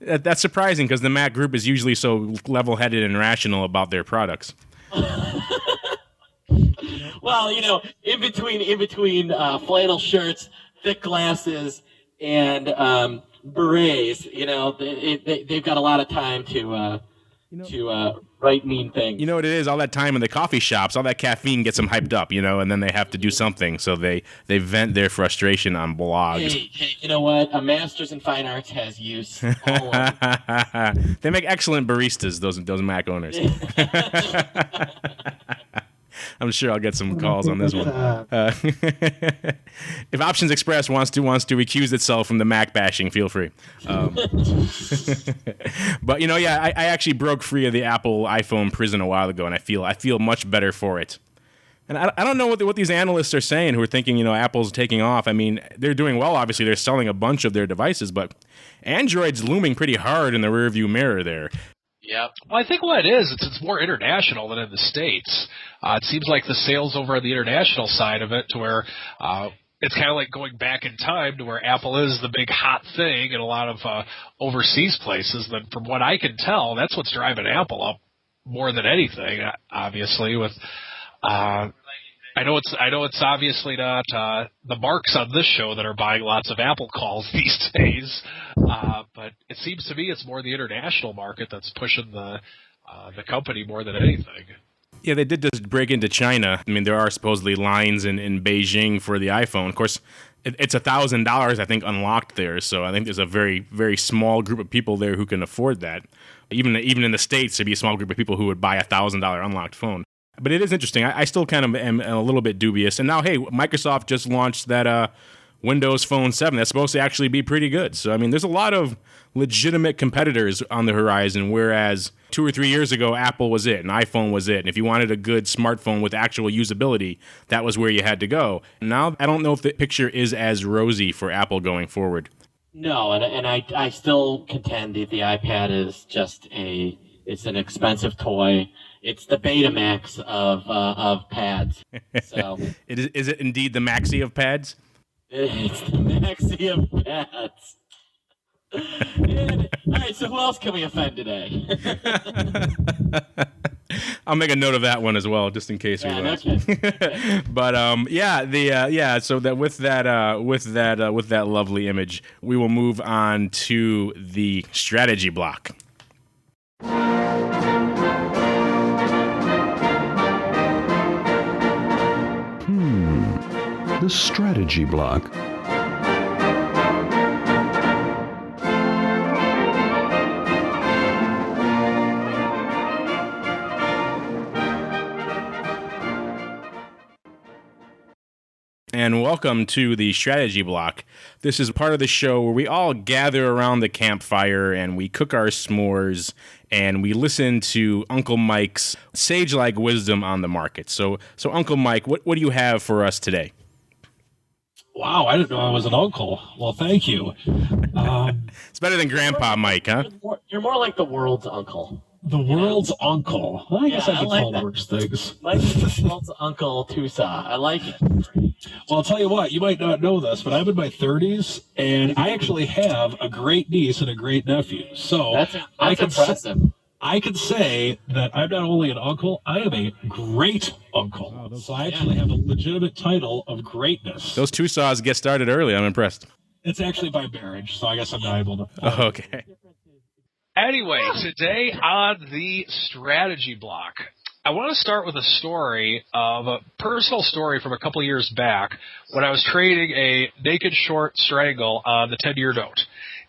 That's surprising because the Mac group is usually so level-headed and rational about their products. Well, in between flannel shirts, thick glasses, and berets, they've got a lot of time to write mean things. You know what it is? All that time in the coffee shops, all that caffeine gets them hyped up, and then they have to do something, so they vent their frustration on blogs. Hey, you know what? A master's in fine arts has use. All along. They make excellent baristas, those Mac owners. I'm sure I'll get some calls on this one. If Options Express wants to recuse itself from the Mac bashing, feel free. But I actually broke free of the Apple iPhone prison a while ago, and I feel much better for it. And I don't know what these analysts are saying who are thinking, Apple's taking off. I mean, they're doing well. Obviously, they're selling a bunch of their devices, but Android's looming pretty hard in the rearview mirror there. Yep. Well, I think what it is, it's more international than in the States. It seems like the sales over on the international side of it to where it's kind of like going back in time to where Apple is the big hot thing in a lot of overseas places. But from what I can tell, that's what's driving Apple up more than anything, obviously, with I know it's obviously not the marks on this show that are buying lots of Apple calls these days, but it seems to me it's more the international market that's pushing the company more than anything. Yeah, they did just break into China. I mean, there are supposedly lines in Beijing for the iPhone. Of course, it's $1,000, I think, unlocked there. So I think there's a very, very small group of people there who can afford that. Even in the States, there'd be a small group of people who would buy a $1,000 unlocked phone. But it is interesting. I still kind of am a little bit dubious. And now, hey, Microsoft just launched that Windows Phone 7. That's supposed to actually be pretty good. So, I mean, there's a lot of legitimate competitors on the horizon, whereas 2 or 3 years ago, Apple was it, and iPhone was it. And if you wanted a good smartphone with actual usability, that was where you had to go. Now, I don't know if the picture is as rosy for Apple going forward. No, and I still contend that the iPad is just it's an expensive toy. It's the Betamax of pads. So Is it indeed the Maxi of pads? It's the Maxi of pads. All right, so who else can we offend today? I'll make a note of that one as well, just in case we lose. Okay. But so that with that lovely image, we will move on to the strategy block. The strategy block. And welcome to the strategy block. This is part of the show where we all gather around the campfire and we cook our s'mores and we listen to Uncle Mike's sage-like wisdom on the market. So Uncle Mike, what do you have for us today? Wow, I didn't know I was an uncle. Well, thank you. It's better than Grandpa Mike, huh? You're more like the world's uncle. The world's uncle. Well, I guess I could like call that. worse things. Like the world's uncle Tusa. I like it. Well, I'll tell you what, you might not know this, but I'm in my 30s, and I actually have a great niece and a great nephew. So That's impressive. I can say that I'm not only an uncle, I am a great uncle. So I actually have a legitimate title of greatness. Those two saws get started early. I'm impressed. It's actually by marriage, so I guess I'm not able to. Oh, okay. Anyway, today on the strategy block, I want to start with a personal story from a couple of years back when I was trading a naked short strangle on the 10-year note.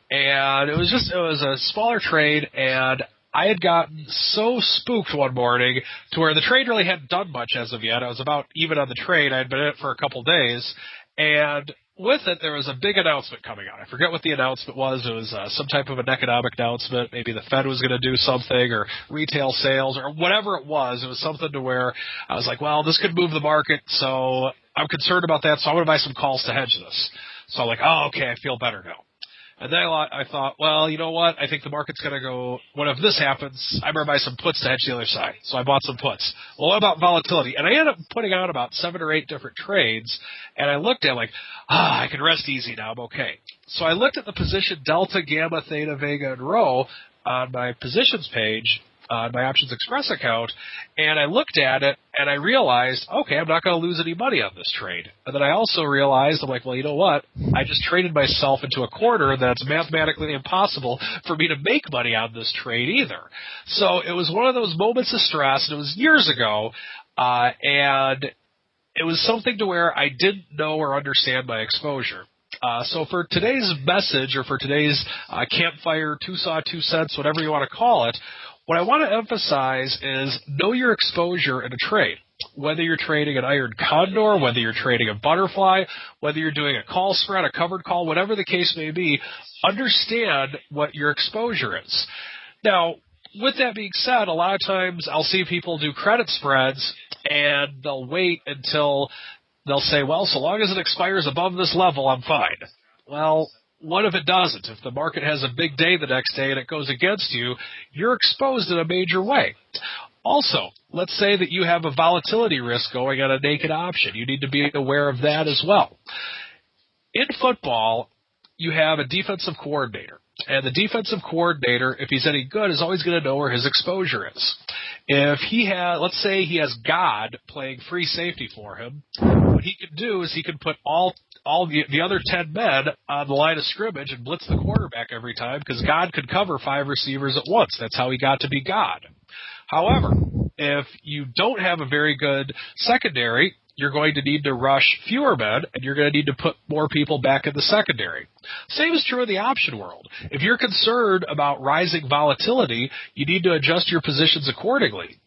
And it was a smaller trade, and I had gotten so spooked one morning to where the trade really hadn't done much as of yet. I was about even on the trade. I had been in it for a couple days, and with it, there was a big announcement coming out. I forget what the announcement was. It was some type of an economic announcement. Maybe the Fed was going to do something, or retail sales, or whatever it was. It was something to where I was like, well, this could move the market, so I'm concerned about that, so I'm going to buy some calls to hedge this. So I'm like, oh, okay, I feel better now. And then I thought, well, you know what? I think the market's going to go, what if this happens? I better buy some puts to hedge the other side. So I bought some puts. Well, what about volatility? And I ended up putting out about 7 or 8 different trades. And I looked at it like, I can rest easy now. I'm okay. So I looked at the position delta, gamma, theta, vega, and rho on my positions page on my Options Express account, and I looked at it, and I realized, okay, I'm not going to lose any money on this trade. And then I also realized, I'm like, well, you know what? I just traded myself into a corner that's mathematically impossible for me to make money on this trade either. So it was one of those moments of stress, and it was years ago, and it was something to where I didn't know or understand my exposure. So for today's message, or for today's campfire, 2 saw 2 cents, whatever you want to call it, what I want to emphasize is know your exposure in a trade. Whether you're trading an iron condor, whether you're trading a butterfly, whether you're doing a call spread, a covered call, whatever the case may be, understand what your exposure is. Now, with that being said, a lot of times I'll see people do credit spreads, and they'll wait until they'll say, well, so long as it expires above this level, I'm fine. Well, what if it doesn't? If the market has a big day the next day and it goes against you, you're exposed in a major way. Also, let's say that you have a volatility risk going on a naked option. You need to be aware of that as well. In football, you have a defensive coordinator. And the defensive coordinator, if he's any good, is always going to know where his exposure is. If he has, let's say he has God playing free safety for him, what he can do is he can put all the other 10 men on the line of scrimmage and blitz the quarterback every time because God could cover 5 receivers at once. That's how he got to be God. However, if you don't have a very good secondary, you're going to need to rush fewer men, and you're going to need to put more people back in the secondary. Same is true in the option world. If you're concerned about rising volatility, you need to adjust your positions accordingly.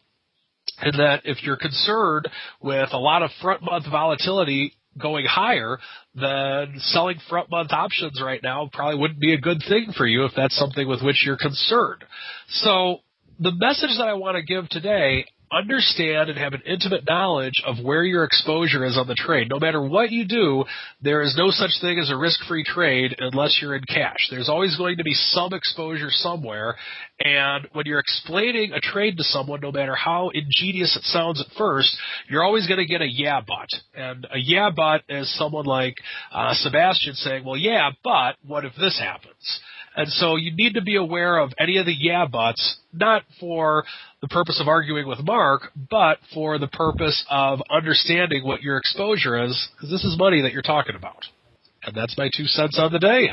And that if you're concerned with a lot of front-month volatility going higher, then selling front-month options right now probably wouldn't be a good thing for you if that's something with which you're concerned. So the message that I want to give today, understand and have an intimate knowledge of where your exposure is on the trade. No matter what you do, there is no such thing as a risk-free trade unless you're in cash. There's always going to be some exposure somewhere, and when you're explaining a trade to someone, no matter how ingenious it sounds at first, you're always going to get a yeah but. And a yeah but is someone like Sebastian saying, well, yeah, but what if this happens? And so you need to be aware of any of the yeah buts, not for the purpose of arguing with Mark, but for the purpose of understanding what your exposure is, because this is money that you're talking about. And that's my 2 cents on the day.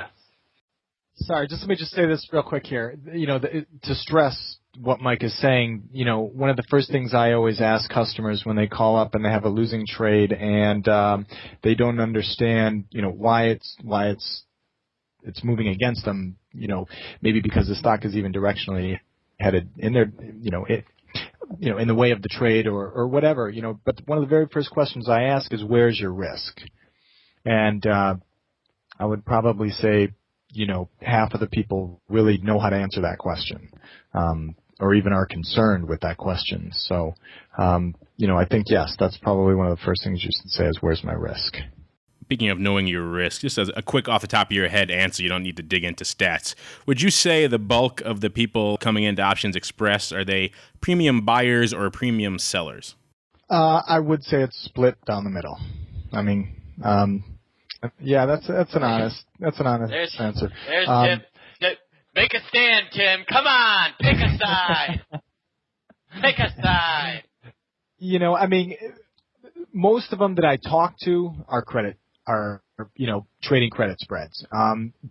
Sorry, let me say this real quick here. To stress what Mike is saying, one of the first things I always ask customers when they call up and they have a losing trade and they don't understand, why it's moving against them, maybe because the stock is even directionally headed in their, in the way of the trade or whatever, but one of the very first questions I ask is, where's your risk? And I would probably say, half of the people really know how to answer that question, or even are concerned with that question. So, I think, yes, that's probably one of the first things you should say is, where's my risk? Speaking of knowing your risk, just as a quick off the top of your head answer, you don't need to dig into stats. Would you say the bulk of the people coming into Options Express, are they premium buyers or premium sellers? I would say it's split down the middle. I mean, yeah, that's an honest answer. There's Tim. Make a stand, Tim. Come on, pick a side. Pick a side. Most of them that I talk to are trading credit spreads.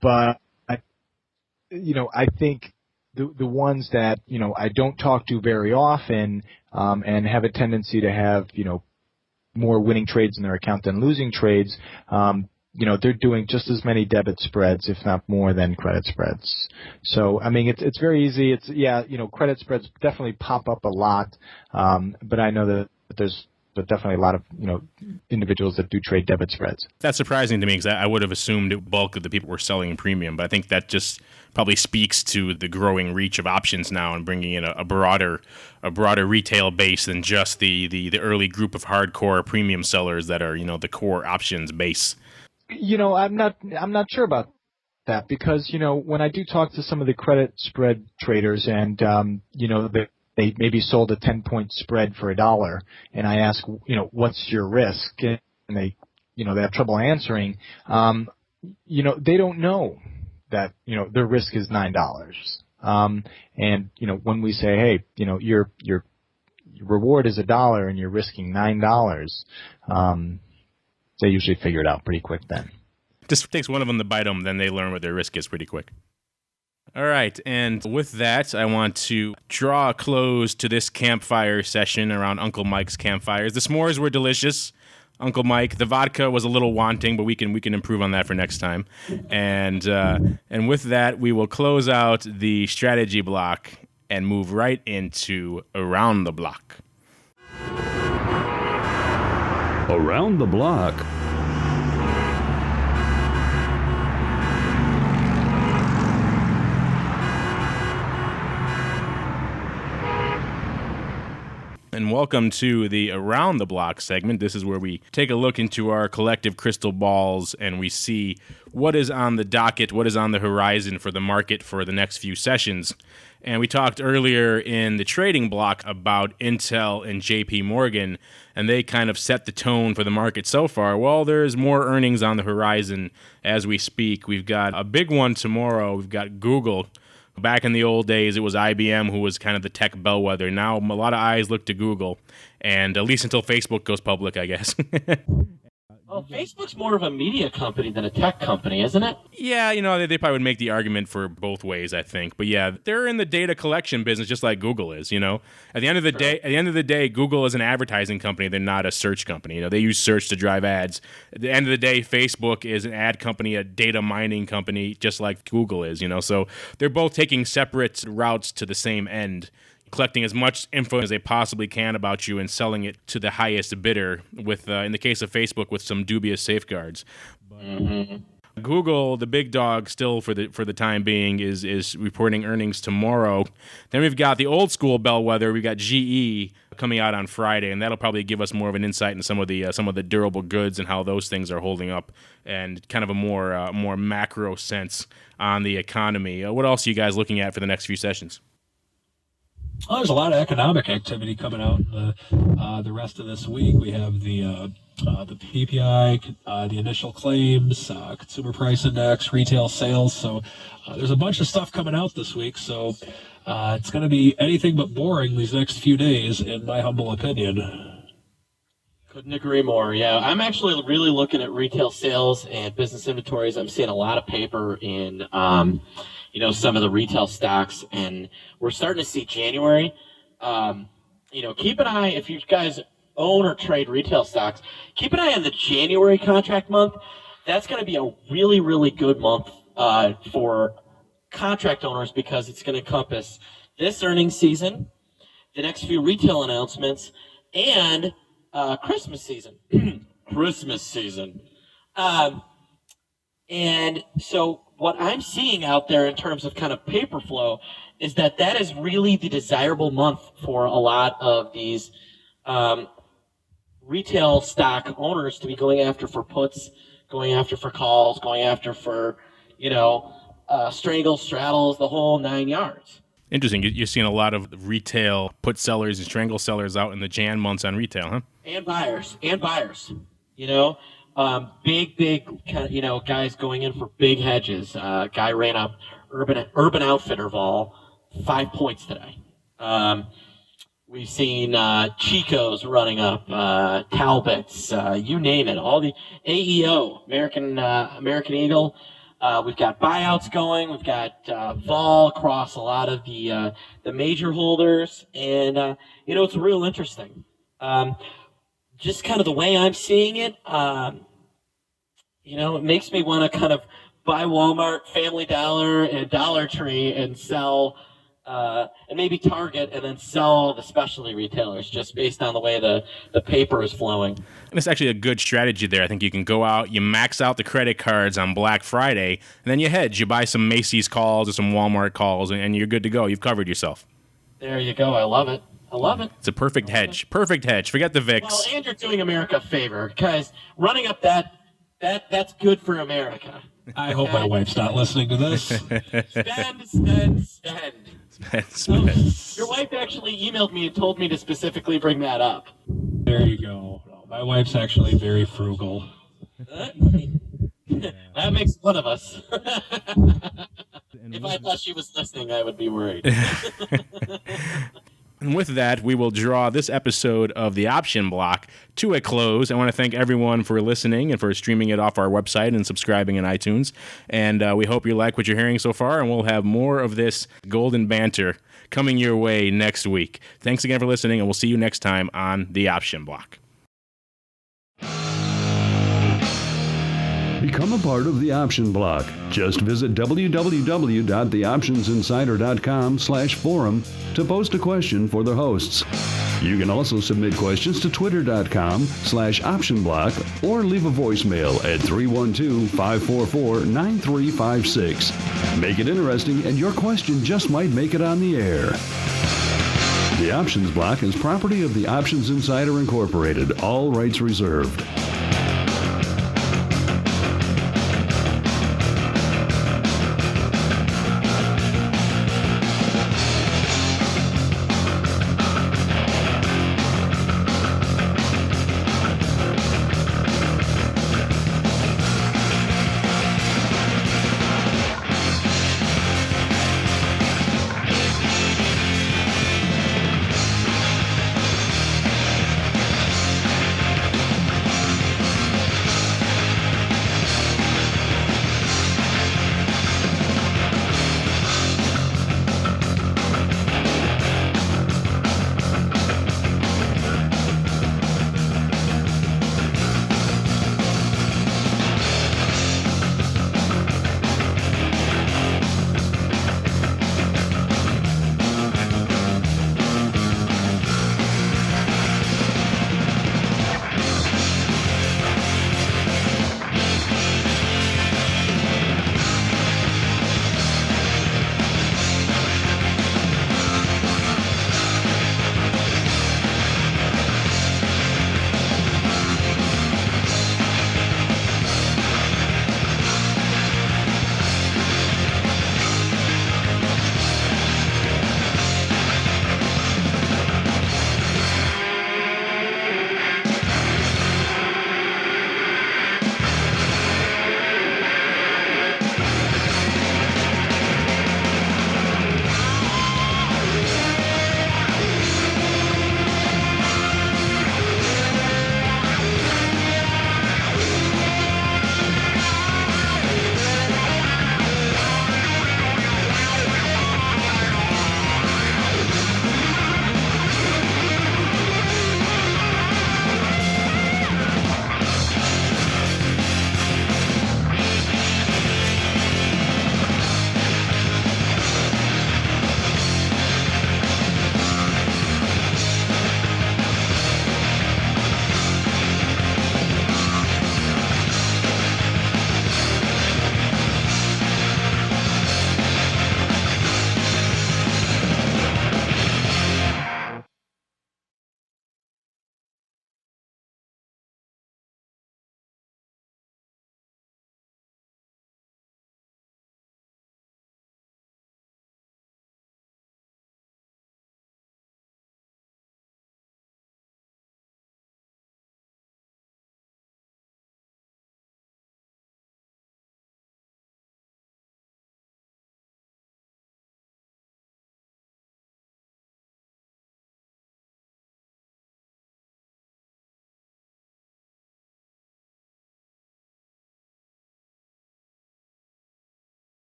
But I think the ones that, I don't talk to very often, and have a tendency to have, more winning trades in their account than losing trades, they're doing just as many debit spreads, if not more, than credit spreads. So, it's very easy. Credit spreads definitely pop up a lot. But I know that there's definitely a lot of, individuals that do trade debit spreads. That's surprising to me because I would have assumed the bulk of the people were selling premium, but I think that just probably speaks to the growing reach of options now and bringing in a broader retail base than just the early group of hardcore premium sellers that are, the core options base. I'm not sure about that because, when I do talk to some of the credit spread traders and, they maybe sold a 10-point spread for $1, and I ask, what's your risk? And they, they have trouble answering. They don't know that, their risk is $9. And, when we say, hey, your reward is $1 and you're risking $9, they usually figure it out pretty quick then. Just takes one of them to bite them, then they learn what their risk is pretty quick. All right, and with that, I want to draw a close to this campfire session around Uncle Mike's campfires. The s'mores were delicious, Uncle Mike. The vodka was a little wanting, but we can improve on that for next time. And with that, we will close out the strategy block and move right into Around the Block. Around the Block. and welcome to the Around the Block segment. This is where we take a look into our collective crystal balls and we see what is on the docket, what is on the horizon for the market for the next few sessions. And we talked earlier in the trading block about Intel and JP Morgan, and they kind of set the tone for the market so far. Well, there's more earnings on the horizon as we speak. We've got a big one tomorrow. We've got Google. Back in the old days, it was IBM who was kind of the tech bellwether. Now a lot of eyes look to Google, and at least until Facebook goes public, I guess. Well, Facebook's more of a media company than a tech company, isn't it? Yeah, they probably would make the argument for both ways, I think. But yeah, they're in the data collection business just like Google is, At the end of the day, Google is an advertising company, they're not a search company. They use search to drive ads. At the end of the day, Facebook is an ad company, a data mining company, just like Google is, So they're both taking separate routes to the same end, collecting as much info as they possibly can about you and selling it to the highest bidder with, in the case of Facebook, with some dubious safeguards. Google, the big dog still for the time being, is reporting earnings tomorrow. Then we've got the old school bellwether. We've got GE coming out on Friday, and that'll probably give us more of an insight into some of the durable goods and how those things are holding up, and kind of a more macro sense on the economy. What else are you guys looking at for the next few sessions? Well, there's a lot of economic activity coming out in the rest of this week. We have the PPI, the initial claims, consumer price index, retail sales. So there's a bunch of stuff coming out this week. So it's going to be anything but boring these next few days, in my humble opinion. Couldn't agree more. Yeah, I'm actually really looking at retail sales and business inventories. I'm seeing a lot of paper in some of the retail stocks, and we're starting to see January. Keep an eye, if you guys own or trade retail stocks, keep an eye on the January contract month. That's going to be a really, really good month for contract owners, because it's going to encompass this earnings season, the next few retail announcements, and Christmas season. Christmas season. And so what I'm seeing out there in terms of kind of paper flow is that is really the desirable month for a lot of these retail stock owners to be going after for puts, going after for calls, going after for, strangles, straddles, the whole 9 yards. Interesting. You're seeing a lot of retail put sellers and strangle sellers out in the Jan months on retail, huh? And buyers. Big kind of, guys going in for big hedges. Guy ran up Urban Outfitter vol 5 points today. We've seen Chico's running up, Talbots, you name it. All the AEO, American Eagle. We've got buyouts going. We've got vol across a lot of the major holders, and it's real interesting. Just kind of the way I'm seeing it, it makes me want to kind of buy Walmart, Family Dollar, and Dollar Tree and sell, and maybe Target, and then sell the specialty retailers just based on the way the paper is flowing. And it's actually a good strategy there. I think you can go out, you max out the credit cards on Black Friday, and then you hedge. You buy some Macy's calls or some Walmart calls, and you're good to go. You've covered yourself. There you go. I love it. It's a perfect hedge. Perfect hedge. Forget the VIX. Well, and you're doing America a favor, because running up that's good for America. I hope my wife's not listening to this. Spend. Your wife actually emailed me and told me to specifically bring that up. There you go. My wife's actually very frugal. That makes one of us. If I thought she was listening, I would be worried. And with that, we will draw this episode of The Option Block to a close. I want to thank everyone for listening and for streaming it off our website and subscribing in iTunes. And we hope you like what you're hearing so far, and we'll have more of this golden banter coming your way next week. Thanks again for listening, and we'll see you next time on The Option Block. Become a part of the Option Block. Just visit www.theoptionsinsider.com/forum to post a question for the hosts. You can also submit questions to twitter.com/optionblock or leave a voicemail at 312-544-9356. Make it interesting, and your question just might make it on the air. The Options Block is property of the Options Insider Incorporated. All rights reserved.